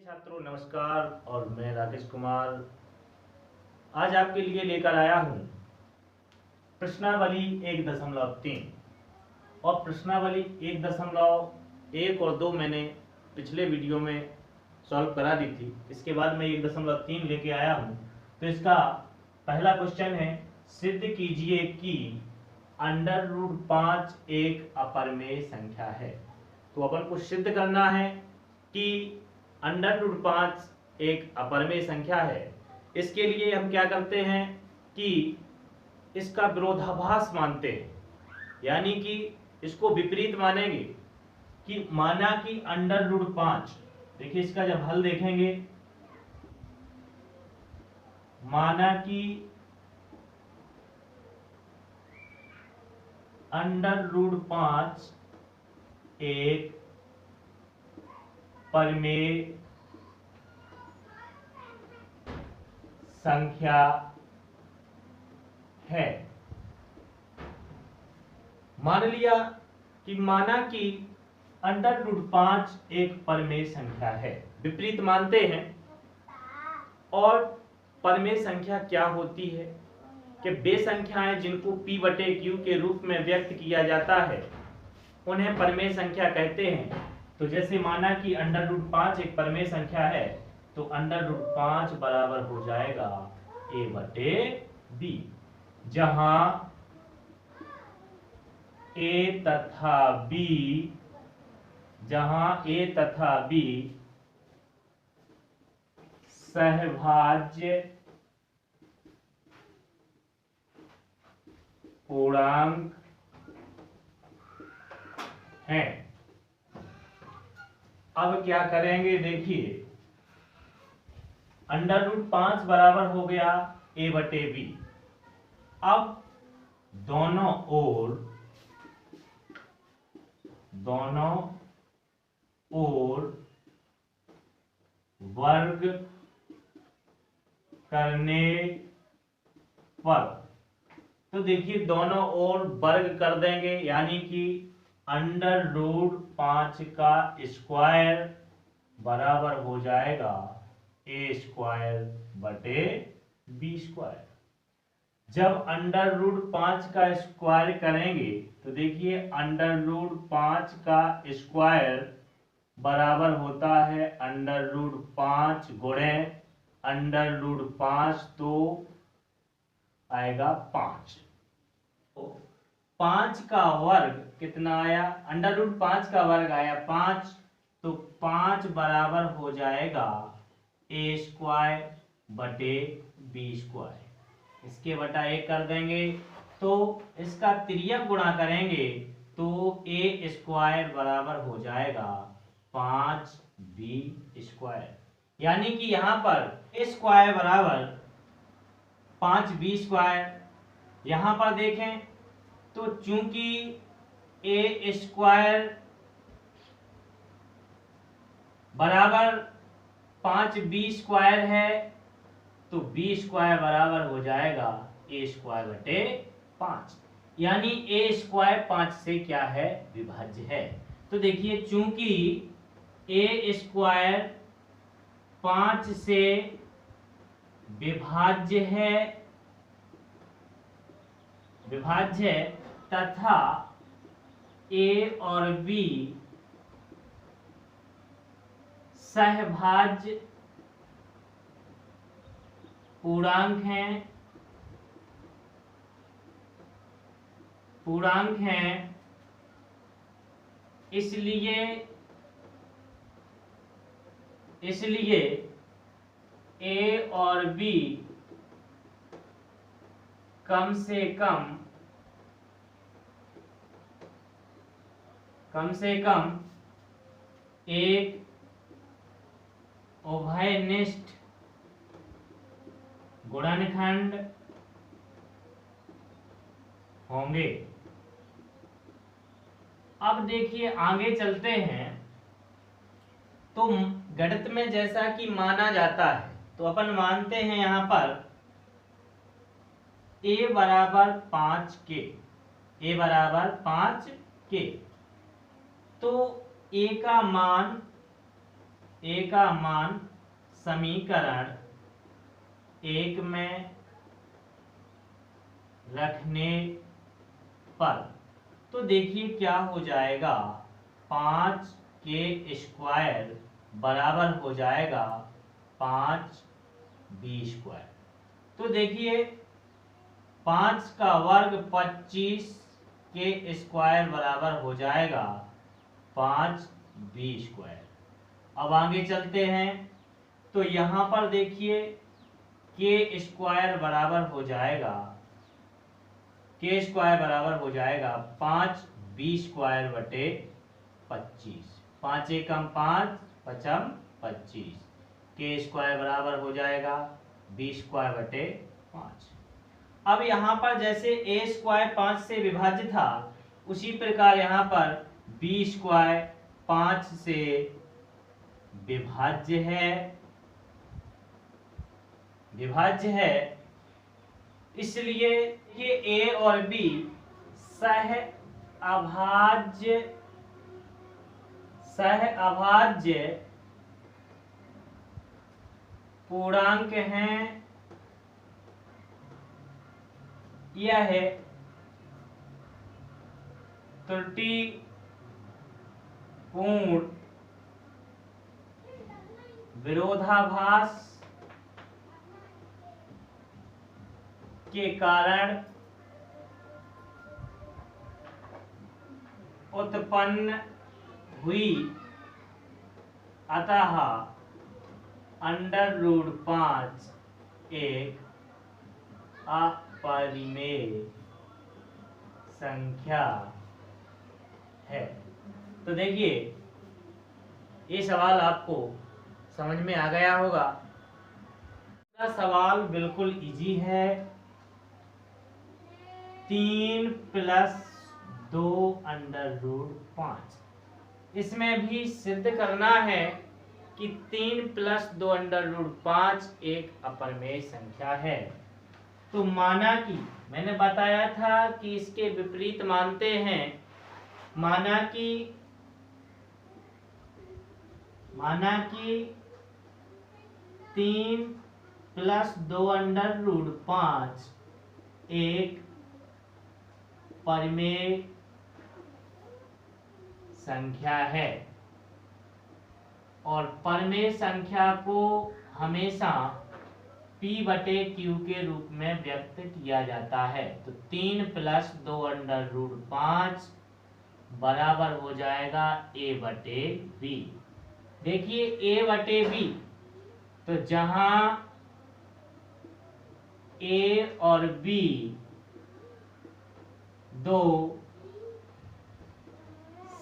छात्रों नमस्कार। और मैं राकेश कुमार आज आपके लिए लेकर आया हूँ प्रश्नावली 1.3 और प्रश्नावली 1.1 और 2 मैंने पिछले वीडियो में सॉल्व करा दी थी। इसके बाद मैं 1.3 लेके आया हूँ। तो इसका पहला क्वेश्चन है, सिद्ध कीजिए कि √5 एक अपरिमेय संख्या है। तो अपन को सिद्ध करना है कि √5 एक अपरिमेय संख्या है। इसके लिए हम क्या करते हैं कि इसका विरोधाभास मानते हैं, यानी कि इसको विपरीत मानेंगे। कि माना कि √5, देखिए इसका जब हल देखेंगे, माना कि √5 एक परिमेय संख्या है। मान लिया कि माना कि √5 एक परिमेय संख्या है, विपरीत मानते हैं। और परिमेय संख्या क्या होती है कि वे संख्याएं जिनको p/q के रूप में व्यक्त किया जाता है उन्हें परिमेय संख्या कहते हैं। तो जैसे माना कि √5 एक परिमेय संख्या है, तो √5 बराबर हो जाएगा a/b, जहां a तथा b सहभाज्य पूर्णांक हैं। अब क्या करेंगे, देखिए √5 बराबर हो गया a/b। अब दोनों ओर वर्ग करने पर, तो देखिए दोनों ओर वर्ग कर देंगे, यानी कि √5 का स्क्वायर बराबर हो जाएगा a²/b²। जब √5 का स्क्वायर करेंगे तो देखिए √5 का स्क्वायर बराबर होता है √5 गुणे √5, तो आएगा 5। तो 5 का वर्ग कितना आया, √5 का वर्ग आया 5, तो 5 बराबर हो जाएगा a²/b²। इसके बटा 1 कर देंगे, तो इसका तिर्यक गुणा करेंगे तो a² बराबर हो जाएगा 5b²। यानी कि यहां पर a² बराबर 5b²। यहां पर देखें तो चूंकि a² बराबर 5b² है, तो b² बराबर हो जाएगा a²/5, यानी a² 5 से क्या है, विभाज्य है। तो देखिए चूंकि a² 5 से विभाज्य है तथा a और b सहभाज्य पूर्णांक हैं, इसलिए a और b कम से कम एक उभयनिष्ठ गुणनखंड होंगे। अब देखिए आगे चलते हैं। तो गणित में जैसा कि माना जाता है, तो अपन मानते हैं यहां पर a बराबर 5 के, तो a का मान ए का मान समीकरण 1 में रखने पर, तो देखिए क्या हो जाएगा, 5k² बराबर हो जाएगा 5b²। तो देखिए 5 का वर्ग 25k² बराबर हो जाएगा 5b²। अब आगे चलते हैं, तो यहां पर देखिए k² बराबर हो जाएगा, k² बराबर हो जाएगा 5b² बटे 25। 5 एकम 5 पचम 25, k² बराबर हो जाएगा b² बटे 5। अब यहाँ पर जैसे a² 5 से विभाज्य था, उसी प्रकार यहाँ पर b² 5 से विभाज्य है। इसलिए ये a और b सह अभाज्य पूर्णांक हैं। यह त्रुटिपूर्ण विरोधाभास के कारण उत्पन्न हुई, अतः √5 एक अपरिमेय संख्या है। तो देखिए ये सवाल आपको समझ में आ गया होगा। सवाल बिल्कुल इजी है। 3 + 2 √5, इसमें भी सिद्ध करना है कि 3 + 2 √5 एक अपरिमेय संख्या है। तो माना कि मैंने बताया था कि इसके विपरीत मानते हैं। माना कि 3 + 2 √5 एक परिमेय संख्या है, और परिमेय संख्या को हमेशा p/q के रूप में व्यक्त किया जाता है। तो 3 + 2 √5 बराबर हो जाएगा a/b। देखिए a/b, तो जहां a और b दो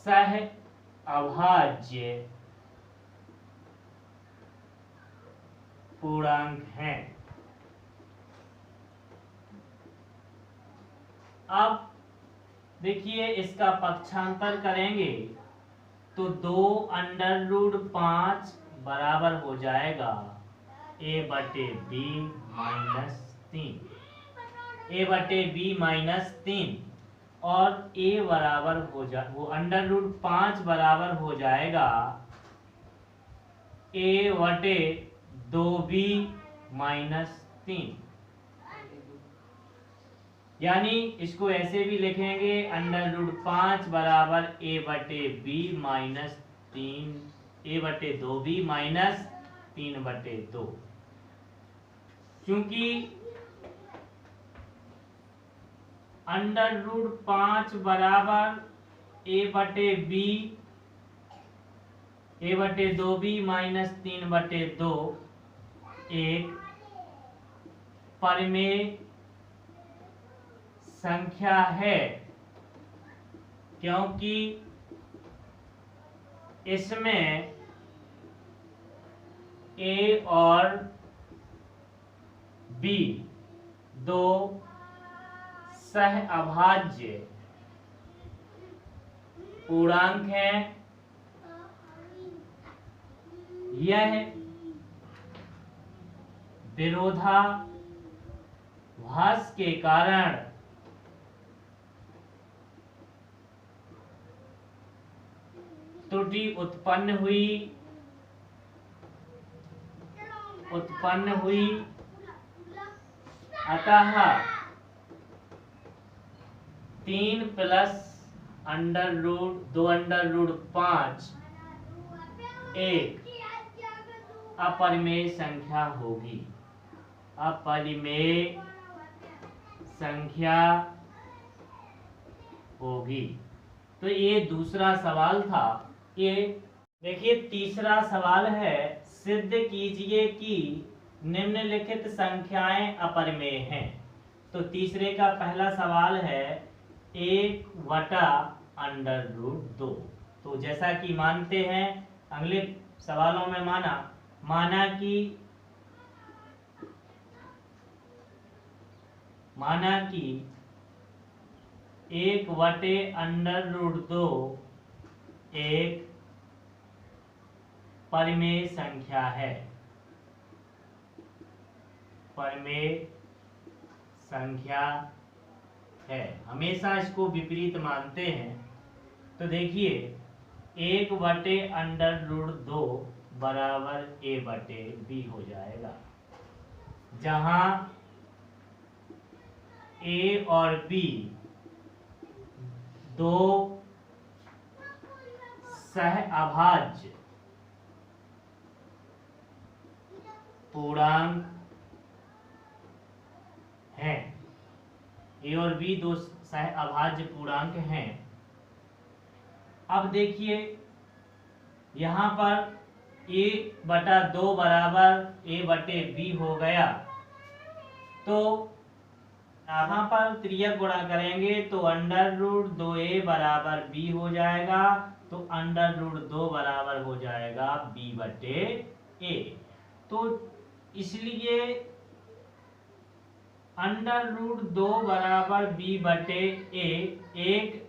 सह अभाज्य पूर्णांक हैं। अब देखिए इसका पक्षांतर करेंगे तो 2 √5 बराबर हो जाएगा a/b - 3, और a बराबर हो √5 बराबर हो जाएगा a/2b - 3। यानी इसको ऐसे भी लिखेंगे, √5 बराबर a/b - 3, a/2b - 3/2। क्योंकि √5 बराबर a/b a/2b - 3/2 एक परिमेय संख्या है, क्योंकि इसमें a और b दो सह अभाज्य पूर्णांक हैं। यह विरोधाभास के कारण त्रुटि उत्पन्न हुई, उत्पन्न हुई, अतः 3 प्लस √2√5 एक अपरिमेय संख्या होगी। अपरिमेय संख्या होगी। तो ये दूसरा सवाल था। ये देखिए तीसरा सवाल है, सिद्ध कीजिए कि निम्नलिखित संख्याएं अपरिमेय हैं। तो तीसरे का पहला सवाल है 1/√2। तो जैसा कि मानते हैं अगले सवालों में माना कि 1/√2 एक परिमेय संख्या है। परिमेय संख्या है, हमेशा इसको विपरीत मानते हैं। तो देखिए 1/√2 बराबर a/b हो जाएगा, जहां a और b दो सहअभाज्य पूर्णांक हैं। ए और बी दो सहअभाज्य पूर्णांक हैं। अब देखिए यहां पर a/2 बराबर a/b हो गया। तो यहाँ पर त्रियक गुणा करेंगे तो √2a बराबर b हो जाएगा। तो √2 बराबर हो जाएगा b/a। तो इसलिए √2 बराबर b/a एक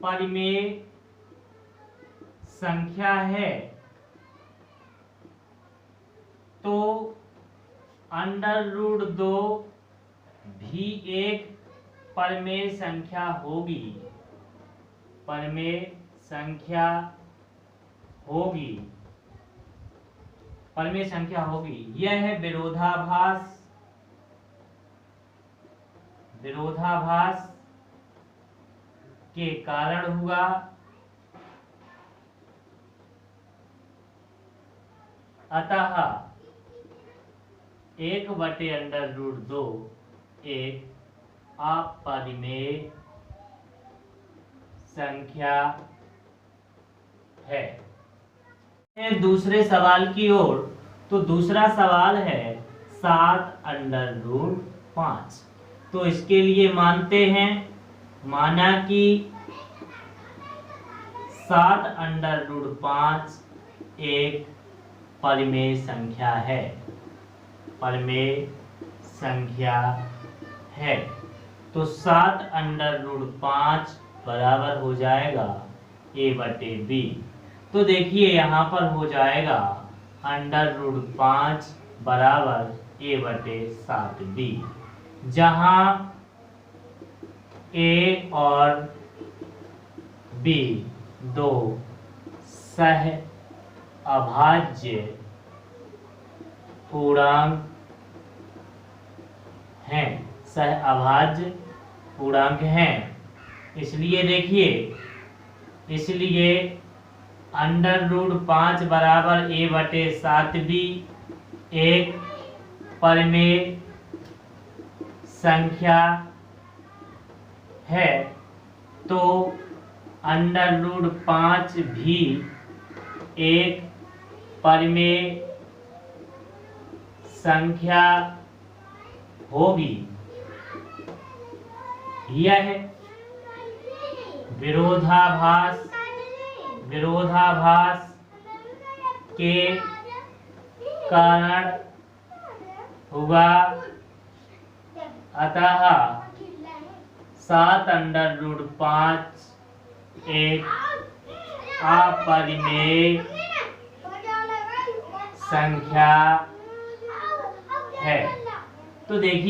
परिमेय संख्या है। तो √2 भी एक परिमेय संख्या होगी। परिमेय संख्या होगी। परिमेय संख्या होगी। यह है विरोधाभास। विरोधाभास के कारण हुआ। अतः 1/√2 एक अपरिमेय संख्या है। दूसरे सवाल की ओर। तो दूसरा सवाल है 7√5। तो इसके लिए मानते हैं, माना कि 7√5 एक परिमेय संख्या है। परिमेय संख्या है। तो 7√5 बराबर हो जाएगा a/b। तो देखिए यहां पर हो जाएगा √5 बराबर a/7b, जहां a और b दो सहअभाज्य पूर्णांक हैं। सहअभाज्य पूर्णांक हैं। इसलिए देखिए, इसलिए √5 बराबर a/7b एक परिमेय संख्या है। तो √5 भी एक परिमेय संख्या होगी। यह विरोधाभास के कारण हुआ। अतः 7√5 एक अपरिमेय संख्या है। तो देखिए